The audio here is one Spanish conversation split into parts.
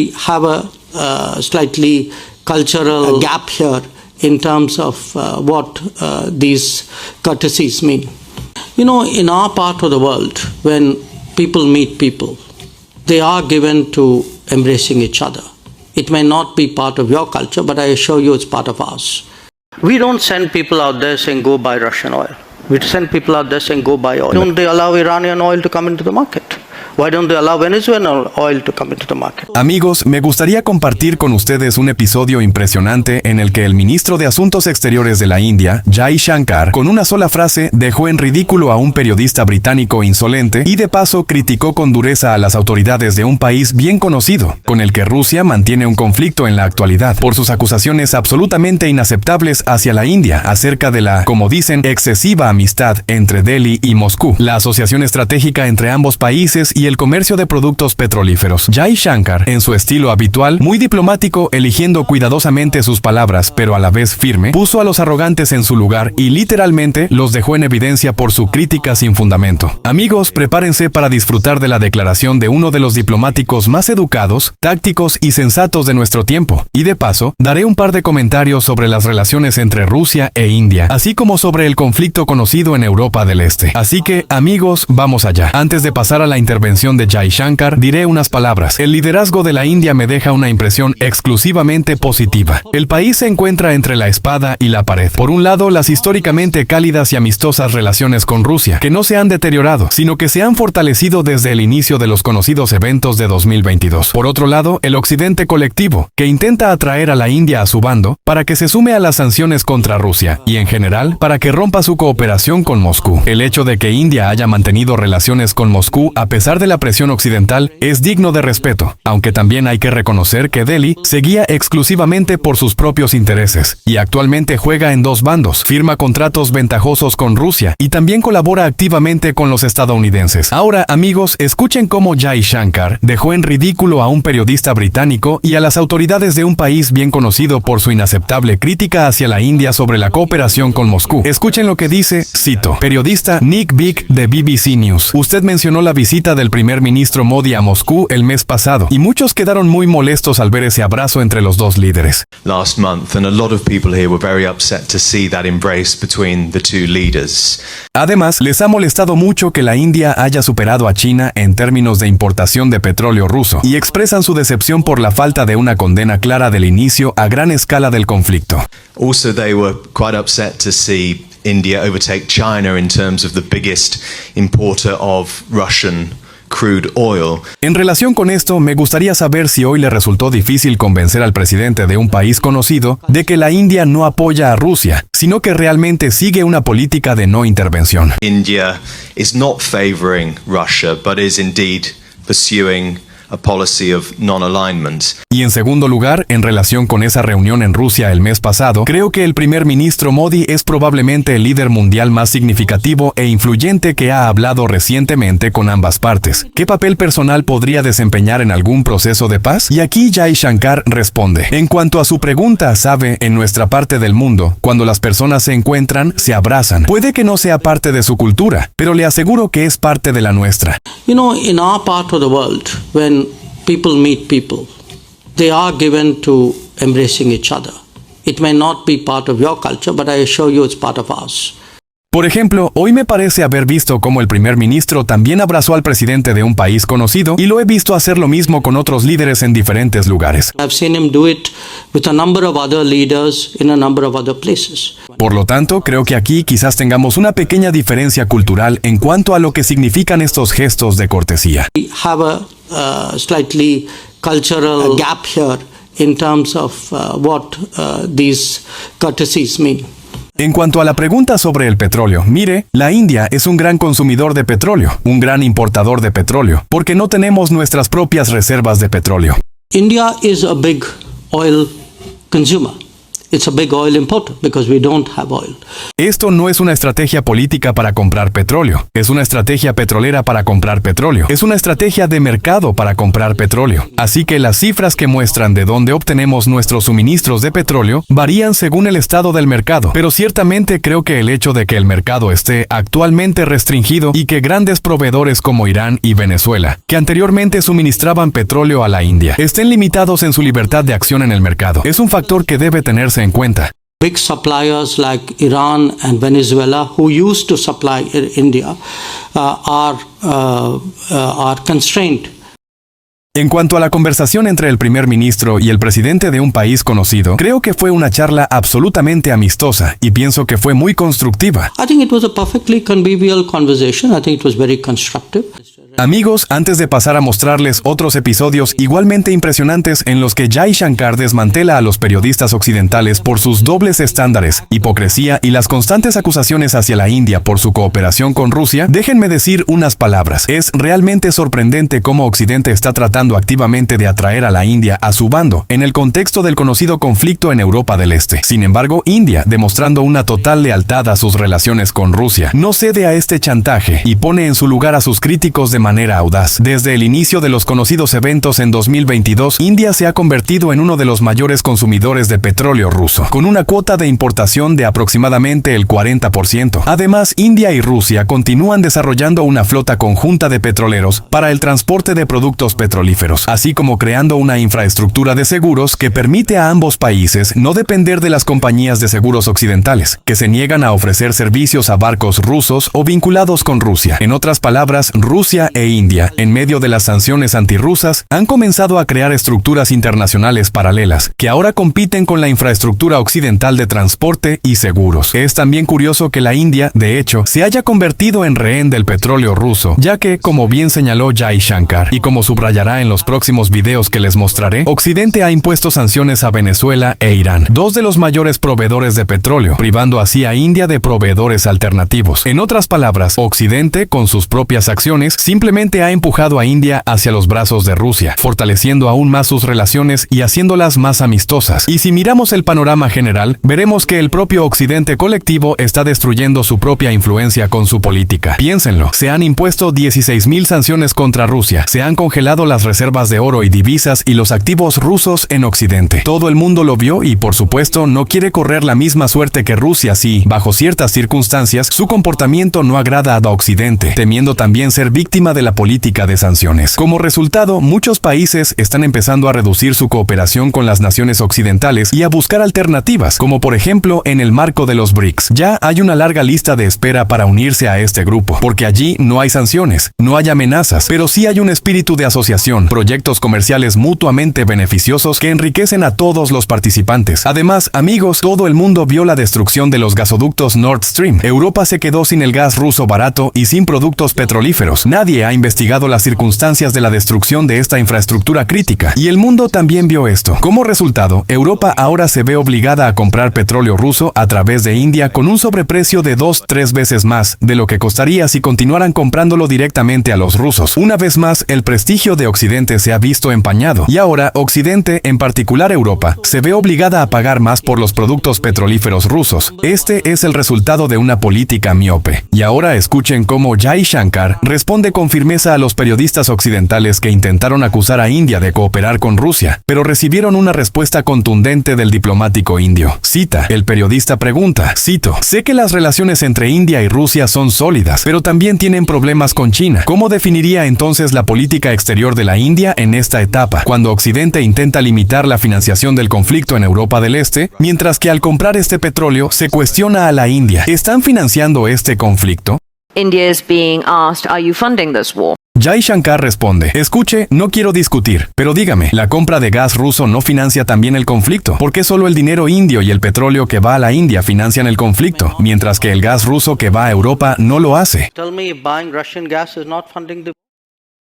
We have a slightly cultural gap here in terms of what these courtesies mean. You know, in our part of the world, when people meet people, they are given to embracing each other. It may not be part of your culture, but I assure you it's part of ours. We don't send people out there saying, go buy Russian oil. We send people out there saying, go buy oil. Why don't they allow Iranian oil to come into the market? Why don't they allow Venezuelan oil to come into the market? Amigos, me gustaría compartir con ustedes un episodio impresionante en el que el ministro de Asuntos Exteriores de la India, Jai Shankar, con una sola frase dejó en ridículo a un periodista británico insolente y de paso criticó con dureza a las autoridades de un país bien conocido, con el que Rusia mantiene un conflicto en la actualidad, por sus acusaciones absolutamente inaceptables hacia la India acerca de la, como dicen, excesiva amistad entre Delhi y Moscú, la asociación estratégica entre ambos países y el comercio de productos petrolíferos. Jai Shankar, en su estilo habitual, muy diplomático, eligiendo cuidadosamente sus palabras, pero a la vez firme, puso a los arrogantes en su lugar y literalmente los dejó en evidencia por su crítica sin fundamento. Amigos, prepárense para disfrutar de la declaración de uno de los diplomáticos más educados, tácticos y sensatos de nuestro tiempo. Y de paso, daré un par de comentarios sobre las relaciones entre Rusia e India, así como sobre el conflicto conocido en Europa del Este. Así que, amigos, vamos allá. Antes de pasar a la intervención de Jai Shankar, diré unas palabras. El liderazgo de la India me deja una impresión exclusivamente positiva. El país se encuentra entre la espada y la pared. Por un lado, las históricamente cálidas y amistosas relaciones con Rusia, que no se han deteriorado, sino que se han fortalecido desde el inicio de los conocidos eventos de 2022. Por otro lado, el occidente colectivo, que intenta atraer a la India a su bando para que se sume a las sanciones contra Rusia y, en general, para que rompa su cooperación con Moscú. El hecho de que India haya mantenido relaciones con Moscú a pesar de la presión occidental es digno de respeto, aunque también hay que reconocer que Delhi se guía exclusivamente por sus propios intereses y actualmente juega en dos bandos, firma contratos ventajosos con Rusia y también colabora activamente con los estadounidenses. Ahora, amigos, escuchen cómo Jai Shankar dejó en ridículo a un periodista británico y a las autoridades de un país bien conocido por su inaceptable crítica hacia la India sobre la cooperación con Moscú. Escuchen lo que dice, cito, periodista Nick Bick de BBC News. Usted mencionó la visita del primer ministro Modi a Moscú el mes pasado y muchos quedaron muy molestos al ver ese abrazo entre los dos líderes. Last month, and a lot of people here were very upset to see that embrace between the two leaders. Además, les ha molestado mucho que la India haya superado a China en términos de importación de petróleo ruso y expresan su decepción por la falta de una condena clara del inicio a gran escala del conflicto. Also, they were quite upset to see India overtake China in terms of the biggest importer of Russian crude oil. En relación con esto, me gustaría saber si hoy le resultó difícil convencer al presidente de un país conocido de que la India no apoya a Rusia, sino que realmente sigue una política de no intervención. India is not favoring Russia, but is indeed pursuing a policy of non-alignment. Y en segundo lugar, en relación con esa reunión en Rusia el mes pasado, creo que el primer ministro Modi es probablemente el líder mundial más significativo e influyente que ha hablado recientemente con ambas partes. ¿Qué papel personal podría desempeñar en algún proceso de paz? Y aquí Jai Shankar responde. En cuanto a su pregunta, sabe, en nuestra parte del mundo, cuando las personas se encuentran, se abrazan. Puede que no sea parte de su cultura, pero le aseguro que es parte de la nuestra. You know, in our part of the world, when people meet people, they are given to embracing each other. It may not be part of your culture, but I assure you it's part of ours. Por ejemplo, hoy me parece haber visto cómo el primer ministro también abrazó al presidente de un país conocido y lo he visto hacer lo mismo con otros líderes en diferentes lugares. I've seen him do it with a number of other leaders in a number of other places. Por lo tanto, creo que aquí quizás tengamos una pequeña diferencia cultural en cuanto a lo que significan estos gestos de cortesía. We have a slightly cultural gap here in terms of what these courtesies mean. En cuanto a la pregunta sobre el petróleo, mire, la India es un gran consumidor de petróleo, un gran importador de petróleo, porque no tenemos nuestras propias reservas de petróleo. India is a big oil consumer. It's a big oil importer because we don't have oil. Esto no es una estrategia política para comprar petróleo, es una estrategia petrolera para comprar petróleo, es una estrategia de mercado para comprar petróleo. Así que las cifras que muestran de dónde obtenemos nuestros suministros de petróleo varían según el estado del mercado, pero ciertamente creo que el hecho de que el mercado esté actualmente restringido y que grandes proveedores como Irán y Venezuela, que anteriormente suministraban petróleo a la India, estén limitados en su libertad de acción en el mercado, es un factor que debe tenerse en cuenta. Big suppliers like Iran and Venezuela, who used to supply India, are constrained. En cuanto a la conversación entre el primer ministro y el presidente de un país conocido, creo que fue una charla absolutamente amistosa y pienso que fue muy constructiva. I think it was a perfectly convivial conversation. I think it was very constructive. Amigos, antes de pasar a mostrarles otros episodios igualmente impresionantes en los que Jai Shankar desmantela a los periodistas occidentales por sus dobles estándares, hipocresía y las constantes acusaciones hacia la India por su cooperación con Rusia, déjenme decir unas palabras. Es realmente sorprendente cómo Occidente está tratando activamente de atraer a la India a su bando en el contexto del conocido conflicto en Europa del Este. Sin embargo, India, demostrando una total lealtad a sus relaciones con Rusia, no cede a este chantaje y pone en su lugar a sus críticos de manera audaz. Desde el inicio de los conocidos eventos en 2022, India se ha convertido en uno de los mayores consumidores de petróleo ruso, con una cuota de importación de aproximadamente el 40%. Además, India y Rusia continúan desarrollando una flota conjunta de petroleros para el transporte de productos petrolíferos, así como creando una infraestructura de seguros que permite a ambos países no depender de las compañías de seguros occidentales, que se niegan a ofrecer servicios a barcos rusos o vinculados con Rusia. En otras palabras, Rusia e India, en medio de las sanciones antirrusas, han comenzado a crear estructuras internacionales paralelas, que ahora compiten con la infraestructura occidental de transporte y seguros. Es también curioso que la India, de hecho, se haya convertido en rehén del petróleo ruso, ya que, como bien señaló Jai Shankar, y como subrayará en los próximos videos que les mostraré, Occidente ha impuesto sanciones a Venezuela e Irán, dos de los mayores proveedores de petróleo, privando así a India de proveedores alternativos. En otras palabras, Occidente, con sus propias acciones, simplemente ha empujado a India hacia los brazos de Rusia, fortaleciendo aún más sus relaciones y haciéndolas más amistosas. Y si miramos el panorama general, veremos que el propio Occidente colectivo está destruyendo su propia influencia con su política. Piénsenlo, se han impuesto 16,000 sanciones contra Rusia, se han congelado las reservas de oro y divisas y los activos rusos en Occidente. Todo el mundo lo vio y, por supuesto, no quiere correr la misma suerte que Rusia si, bajo ciertas circunstancias, su comportamiento no agrada a Occidente, temiendo también ser víctima de la política de sanciones. Como resultado, muchos países están empezando a reducir su cooperación con las naciones occidentales y a buscar alternativas, como por ejemplo en el marco de los BRICS. Ya hay una larga lista de espera para unirse a este grupo, porque allí no hay sanciones, no hay amenazas, pero sí hay un espíritu de asociación, proyectos comerciales mutuamente beneficiosos que enriquecen a todos los participantes. Además, amigos, todo el mundo vio la destrucción de los gasoductos Nord Stream. Europa se quedó sin el gas ruso barato y sin productos petrolíferos. Nadie ha investigado las circunstancias de la destrucción de esta infraestructura crítica, y el mundo también vio esto. Como resultado, Europa ahora se ve obligada a comprar petróleo ruso a través de India con un sobreprecio de 2-3 veces más de lo que costaría si continuaran comprándolo directamente a los rusos. Una vez más, el prestigio de Occidente se ha visto empañado, y ahora Occidente, en particular Europa, se ve obligada a pagar más por los productos petrolíferos rusos. Este es el resultado de una política miope. Y ahora escuchen cómo Jai Shankar responde con firmeza a los periodistas occidentales que intentaron acusar a India de cooperar con Rusia, pero recibieron una respuesta contundente del diplomático indio. Cita, el periodista pregunta, cito, sé que las relaciones entre India y Rusia son sólidas, pero también tienen problemas con China. ¿Cómo definiría entonces la política exterior de la India en esta etapa, cuando Occidente intenta limitar la financiación del conflicto en Europa del Este, mientras que al comprar este petróleo se cuestiona a la India? ¿Están financiando este conflicto? India is being asked, are you funding this war? Jai Shankar responde, escuche, no quiero discutir, pero dígame, ¿la compra de gas ruso no financia también el conflicto? ¿Por qué solo el dinero indio y el petróleo que va a la India financian el conflicto, mientras que el gas ruso que va a Europa no lo hace? Tell me if buying Russian gas is not funding the...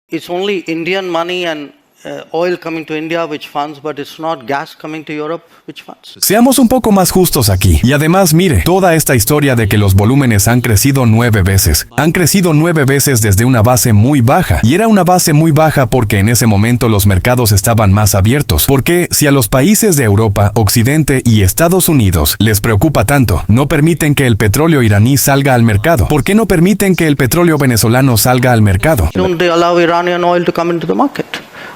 It's only Indian money and oil coming to India, which funds, but it's not gas coming to Europe, which funds. Seamos un poco más justos aquí. Y además, mire, toda esta historia de que los volúmenes han crecido 9 veces. Han crecido 9 veces desde una base muy baja. Y era una base muy baja porque en ese momento los mercados estaban más abiertos. Porque si a los países de Europa, Occidente y Estados Unidos les preocupa tanto, no permiten que el petróleo iraní salga al mercado. ¿Por qué no permiten que el petróleo venezolano salga al mercado? Why don't they allow Iranian oil to come into the market?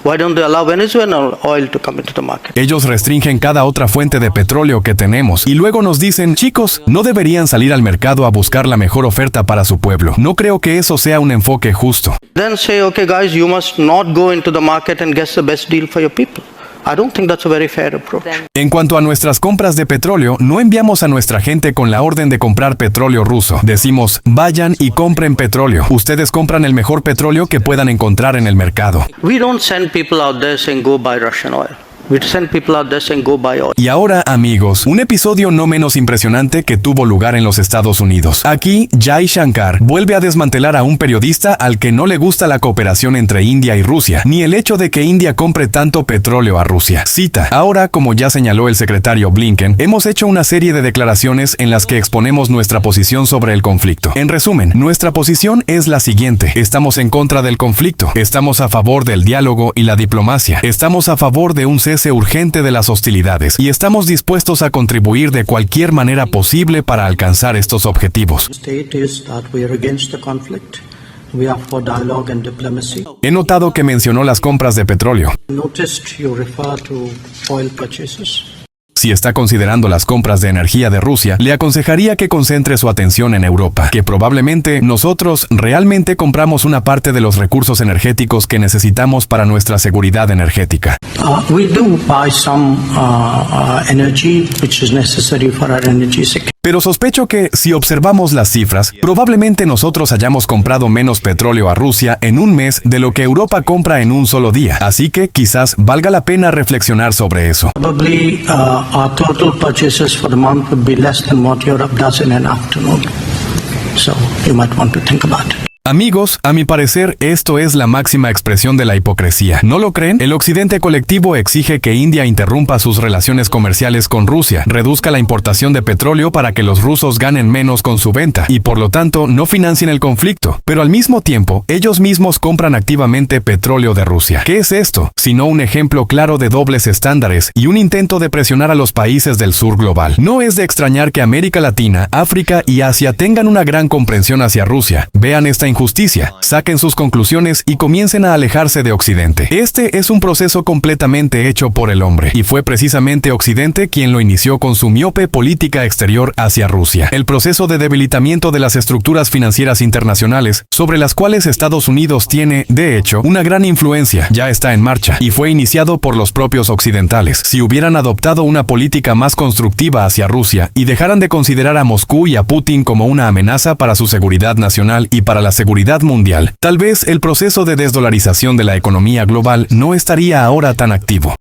Why don't they allow Venezuelan oil to come into the market? Ellos restringen cada otra fuente de petróleo que tenemos y luego nos dicen, chicos, no deberían salir al mercado a buscar la mejor oferta para su pueblo. No creo que eso sea un enfoque justo. Then say, okay guys, you must not go into the market and get the best deal for your people. I don't think that's a very fair approach. En cuanto a nuestras compras de petróleo, no enviamos a nuestra gente con la orden de comprar petróleo ruso. Decimos, vayan y compren petróleo. Ustedes compran el mejor petróleo que puedan encontrar en el mercado. We don't send people out there saying go buy Russian oil. We send people out there saying go buy oil. Y ahora, amigos, un episodio no menos impresionante que tuvo lugar en los Estados Unidos. Aquí, Jai Shankar vuelve a desmantelar a un periodista al que no le gusta la cooperación entre India y Rusia, ni el hecho de que India compre tanto petróleo a Rusia. Cita, ahora, como ya señaló el secretario Blinken, hemos hecho una serie de declaraciones en las que exponemos nuestra posición sobre el conflicto. En resumen, nuestra posición es la siguiente. Estamos en contra del conflicto. Estamos a favor del diálogo y la diplomacia. Estamos a favor de un cese urgente de las hostilidades y estamos dispuestos a contribuir de cualquier manera posible para alcanzar estos objetivos. He notado que mencionó las compras de petróleo. Si está considerando las compras de energía de Rusia, le aconsejaría que concentre su atención en Europa, que probablemente nosotros realmente compramos una parte de los recursos energéticos que necesitamos para nuestra seguridad energética. We do buy some energy which is necessary for our energy security. Pero sospecho que, si observamos las cifras, probablemente nosotros hayamos comprado menos petróleo a Rusia en un mes de lo que Europa compra en un solo día. Así que quizás valga la pena reflexionar sobre eso. Probably our total purchases for the month would be less than what Europe does in an afternoon. So you might want to think about it. Amigos, a mi parecer, esto es la máxima expresión de la hipocresía. ¿No lo creen? El occidente colectivo exige que India interrumpa sus relaciones comerciales con Rusia, reduzca la importación de petróleo para que los rusos ganen menos con su venta y por lo tanto no financien el conflicto. Pero al mismo tiempo, ellos mismos compran activamente petróleo de Rusia. ¿Qué es esto? Sino un ejemplo claro de dobles estándares y un intento de presionar a los países del sur global. No es de extrañar que América Latina, África y Asia tengan una gran comprensión hacia Rusia. Vean esta injusticia, saquen sus conclusiones y comiencen a alejarse de Occidente. Este es un proceso completamente hecho por el hombre, y fue precisamente Occidente quien lo inició con su miope política exterior hacia Rusia. El proceso de debilitamiento de las estructuras financieras internacionales, sobre las cuales Estados Unidos tiene, de hecho, una gran influencia, ya está en marcha, y fue iniciado por los propios occidentales. Si hubieran adoptado una política más constructiva hacia Rusia y dejaran de considerar a Moscú y a Putin como una amenaza para su seguridad nacional y para la seguridad mundial, tal vez el proceso de desdolarización de la economía global no estaría ahora tan activo.